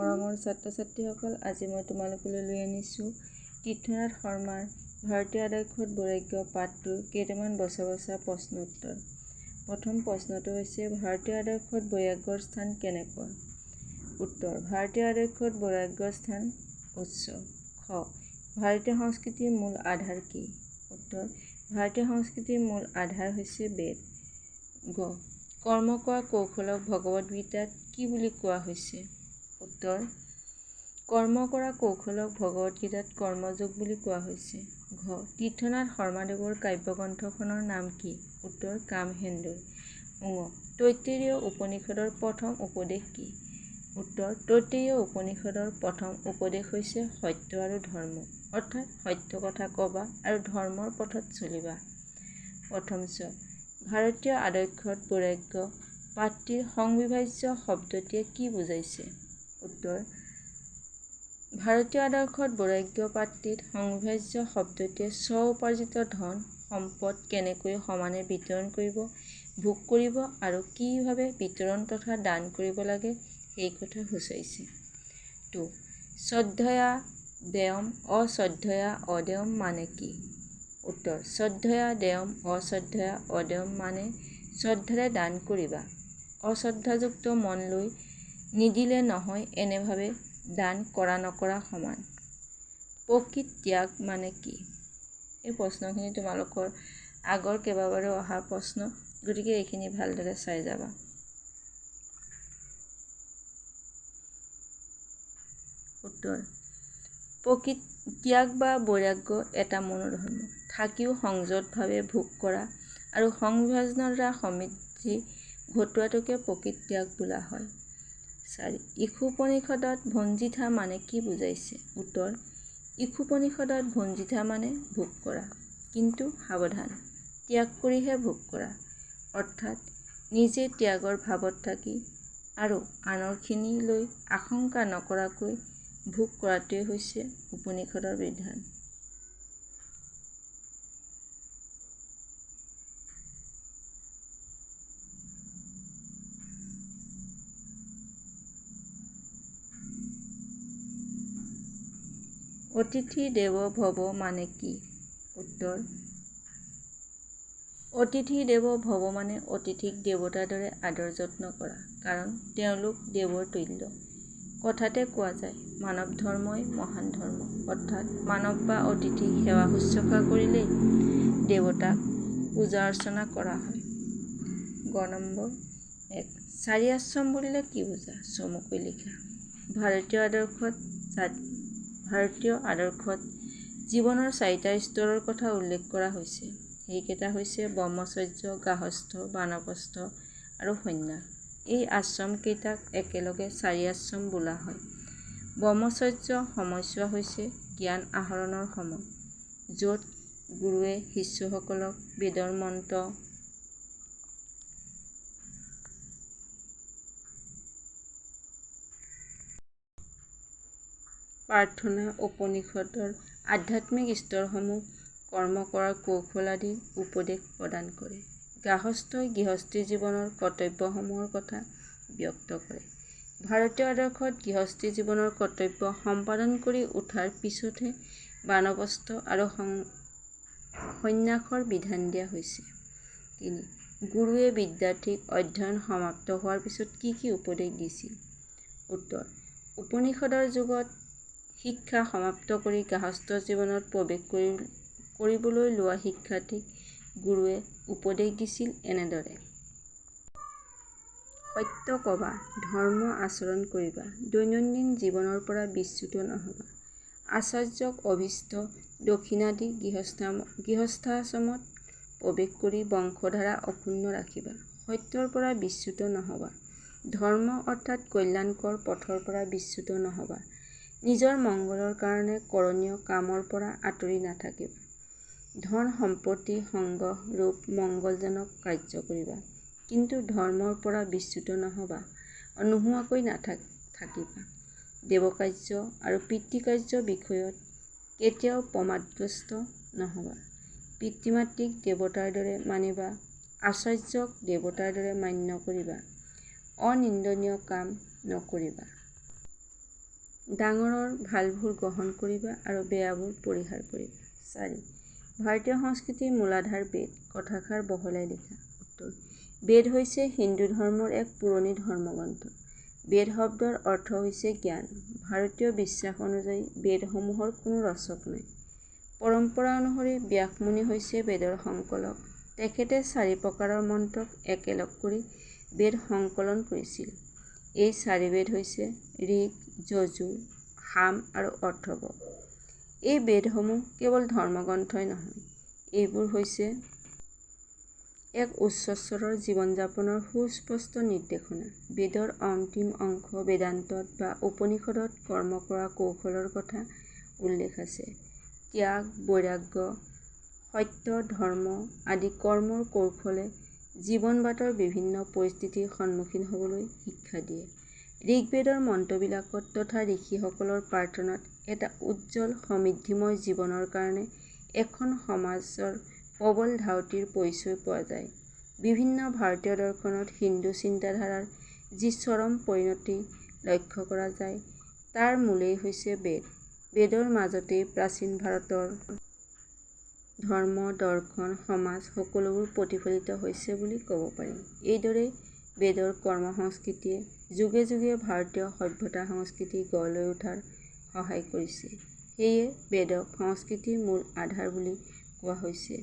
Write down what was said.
মৰমৰ ছাত্ৰ ছাত্ৰীসকল, আজি মই তোমালোকলৈ লৈ আনিছোঁ তীৰ্থনাথ শৰ্মাৰ ভাৰতীয় আদৰ্শত বৈৰাগ্য পাঠটোৰ কেইটামান বচা বচা প্ৰশ্ন উত্তৰ। প্ৰথম প্ৰশ্নটো হৈছে, ভাৰতীয় আদৰ্শত বৈৰাগ্যৰ স্থান কেনেকুৱা? উত্তৰ: ভাৰতীয় আদৰ্শত বৈৰাগ্যৰ স্থান উচ্চ। খ. ভাৰতীয় সংস্কৃতিৰ মূল আধাৰ কি? উত্তৰ: ভাৰতীয় সংস্কৃতিৰ মূল আধাৰ হৈছে বেদ। গ. কৰ্ম কৰা কৌশলক ভগৱদ গীতাত কি বুলি কোৱা হৈছে? উত্তৰ: কৰ্ম কৰা কৌশলক ভগৱদ গীতাত কৰ্মযোগ বুলি কোৱা হৈছে। ঘ. তীৰ্থনাথ শৰ্মাদেৱৰ কাব্যগ্ৰন্থখনৰ নাম কি? উত্তৰ: কামধেনু। ঙ. তৈত্তিৰীয় উপনিষদৰ প্ৰথম উপদেশ কি? উত্তৰ: তৈত্তিৰীয় উপনিষদৰ প্ৰথম উপদেশ হৈছে সত্য আৰু ধৰ্ম, অৰ্থাৎ সত্য কথা কবা আৰু ধৰ্মৰ পথত চলিবা। প্ৰথম ছ. ভাৰতীয় আদৰ্শত বৈৰাগ্য পাঠটিৰ সংবিভাজ্য শব্দটিয়ে কি বুজাইছে? উত্তৰ: ভাৰতীয় আদৰ্শত বৈৰাগ্য পাঠটিত সংবিভাজ্য শব্দটিয়ে স্ব-উপাৰ্জিত ধন সম্পদ কেনেকৈ সমানে বিতৰণ কৰিব, ভোগ কৰিব আৰু কিভাৱে বিতৰণ তথা দান কৰিব লাগে সেই কথা সূচাইছে। 2. শ্ৰদ্ধয়া দেয়ম অশ্ৰদ্ধয়া অদেয়ম মানে কি? উত্তৰ: শ্ৰদ্ধয়া দেয়ম অশ্ৰদ্ধয়া অদেয়ম মানে শ্ৰদ্ধাৰে দান কৰিবা, অশ্ৰদ্ধাযুক্ত মন লৈ নিদিলে নহয় এনেভাৱে দান কৰা নকৰা সমান। প্ৰকৃত ত্যাগ মানে কি? এই প্ৰশ্নখিনি তোমালোকৰ আগৰ কেইবাবাৰো অহা প্ৰশ্ন, গতিকে এইখিনি ভালদৰে চাই যাবা। উত্তৰ: প্ৰকৃত ত্যাগ বা বৈৰাগ্য এটা মনোধৰ্ম, থাকিও সংযতভাৱে ভোগ কৰা আৰু সংবিভাজনৰ দ্বাৰা সমৃদ্ধি ঘটোৱাটোকে প্ৰকৃত ত্যাগ বোলা হয়। 4. ঈশোপনিষদত ভঞ্জিথা মানে কি বুজাইছে? উত্তৰ: ঈশোপনিষদত ভঞ্জিথা মানে ভোগ কৰা, কিন্তু সাৱধান, ত্যাগ কৰিহে ভোগ কৰা, অৰ্থাৎ নিজে ত্যাগৰ ভাৱত থাকি আৰু আনৰখিনি লৈ আশংকা নকৰাকৈ ভোগ কৰাটোৱেই হৈছে উপনিষদৰ বিধান। অতিথি দেৱো ভৱ মানে কি? উত্তৰ: অতিথি দেৱো ভৱ মানে অতিথিক দেৱতাৰ দৰে আদৰ যত্ন কৰা, কাৰণ তেওঁলোক দেৱৰ তুল্য। কথাতে কোৱা যায়, মানৱ ধৰ্মই মহান ধৰ্ম, অৰ্থাৎ মানৱ বা অতিথিক সেৱা শুশ্ৰূষা কৰিলেই দেৱতাক পূজা অৰ্চনা কৰা হয়। গ নম্বৰ 1. চাৰি আশ্ৰম বুলিলে কি বুজা? চমুকৈ লিখা। ভাৰতীয় আদৰ্শত জীৱনৰ 4টা স্তৰৰ কথা উল্লেখ কৰা হৈছে। সেইকেইটা হৈছে ব্ৰহ্মচৰ্য, গাহস্থ, বানপ্ৰস্থ আৰু সন্ন্যাস। এই আশ্ৰমকেইটাক একেলগে 4 আশ্ৰম বোলা হয়। ব্ৰহ্মচৰ্য সময়ছোৱা হৈছে জ্ঞান আহৰণৰ সময়, য'ত গুৰুৱে শিষ্যসকলক বেদৰ মন্ত্ৰ প্ৰাৰ্থনা, উপনিষদৰ আধ্যাত্মিক স্তৰসমূহ, কৰ্ম কৰাৰ কৌশল আদিৰ উপদেশ প্ৰদান কৰে। গাহস্থই গৃহস্থী জীৱনৰ কৰ্তব্যসমূহৰ কথা ব্যক্ত কৰে। ভাৰতীয় আদৰ্শত গৃহস্থী জীৱনৰ কৰ্তব্য সম্পাদন কৰি উঠাৰ পিছতহে বানপ্ৰস্থ আৰু সন্ন্যাসৰ বিধান দিয়া হৈছে। 3. গুৰুৱে বিদ্যাৰ্থীক অধ্যয়ন সমাপ্ত হোৱাৰ পিছত কি কি উপদেশ দিছিল? উত্তৰ: উপনিষদৰ যুগত শিক্ষা সমাপ্ত কৰি গাহস্থ জীৱনত প্ৰৱেশ কৰিবলৈ লোৱা শিক্ষাৰ্থীক গুৰুৱে উপদেশ দিছিল এনেদৰে: সত্য কবা, ধৰ্ম আচৰণ কৰিবা, দৈনন্দিন জীৱনৰ পৰা বিচ্যুত নহবা, আচাৰ্যক অভীষ্ট দক্ষিণা দি গৃহস্থাশ্ৰমত প্ৰৱেশ কৰি বংশধাৰা অক্ষুণ্ণ ৰাখিবা, সত্যৰ পৰা বিচ্যুত নহবা, ধৰ্ম অৰ্থাৎ কল্যাণকৰ পথৰ পৰা বিচ্যুত নহবা, নিজৰ মংগলৰ কাৰণে কৰণীয় কামৰ পৰা আঁতৰি নাথাকিবা, ধন সম্পত্তি সংগ্ৰহ ৰূপ মংগলজনক কাৰ্য কৰিবা, কিন্তু ধৰ্মৰ পৰা বিচ্যুত নহবা, নোহোৱাকৈ থাকিবা, দেৱকাৰ্য আৰু পিতৃকাৰ্য বিষয়ত কেতিয়াও প্ৰমাদগ্ৰস্ত নহবা, পিতৃ-মাতৃক দেৱতাৰ দৰে মানিবা, আচাৰ্যক দেৱতাৰ দৰে মান্য কৰিবা, অনিন্দনীয় কাম নকৰিবা। ডাঙৰৰ ভালবোৰ গ্ৰহণ কৰিবা আৰু বেয়াবোৰ পৰিহাৰ কৰিবা। 4. ভাৰতীয় সংস্কৃতিৰ মূলাধাৰ বেদ। কথাষাৰ বহলাই লিখা। উত্তৰ: বেদ হৈছে হিন্দু ধৰ্মৰ এক পুৰণি ধৰ্মগ্ৰন্থ। বেদ শব্দৰ অৰ্থ হৈছে জ্ঞান। ভাৰতীয় বিশ্বাস অনুযায়ী বেদসমূহৰ কোনো ৰচক নাই। পৰম্পৰা অনুসৰি ব্যাসমুনি হৈছে বেদৰ সংকলক। তেখেতে 4 প্ৰকাৰৰ মন্ত্ৰক একেলগ কৰি বেদ সংকলন কৰিছিল। এই 4 বেদ হৈছে ঋক, যজুৰ, সাম আৰু অথৰ্ব। এই বেদসমূহ কেৱল ধৰ্মগ্ৰন্থই নহয়, এইবোৰ হৈছে এক উচ্চস্তৰৰ জীৱন-যাপনৰ সুস্পষ্ট নিৰ্দেশনা। বেদৰ অন্তিম অংশ বেদান্তত বা উপনিষদত কৰ্ম কৰা কৌশলৰ কথা উল্লেখ আছে। ত্যাগ, বৈৰাগ্য, সত্য, ধৰ্ম আদি কৰ্মৰ কৌশলে জীৱন-বাটৰ বিভিন্ন পৰিস্থিতিৰ সন্মুখীন হ'বলৈ শিক্ষা দিয়ে। ঋগ্বেদৰ মন্ত্ৰবিলাকত তথা ঋষিসকলৰ প্ৰাৰ্থনাত এটা উজ্জ্বল সমৃদ্ধিময় জীৱনৰ কাৰণে এখন সমাজৰ প্ৰবল ধাউতিৰ পৰিচয় পোৱা যায়। বিভিন্ন ভাৰতীয় দৰ্শনত হিন্দু চিন্তাধাৰাৰ যি চৰম পৰিণতি লক্ষ্য কৰা যায়, তাৰ মূলেই হৈছে বেদ। বেদৰ মাজতেই প্ৰাচীন ভাৰতৰ ধৰ্ম, দৰ্শন, সমাজ সকলোবোৰ প্ৰতিফলিত হৈছে বুলি ক'ব পাৰি। এইদৰেই বেদৰ কৰ্ম সংস্কৃতিয়ে যুগে যুগে ভাৰতীয় সভ্যতা সংস্কৃতি গঢ় লৈ উঠাৰ সহায় কৰিছে। সেয়ে বেদক সংস্কৃতিৰ মূল আধাৰ বুলি কোৱা হৈছে।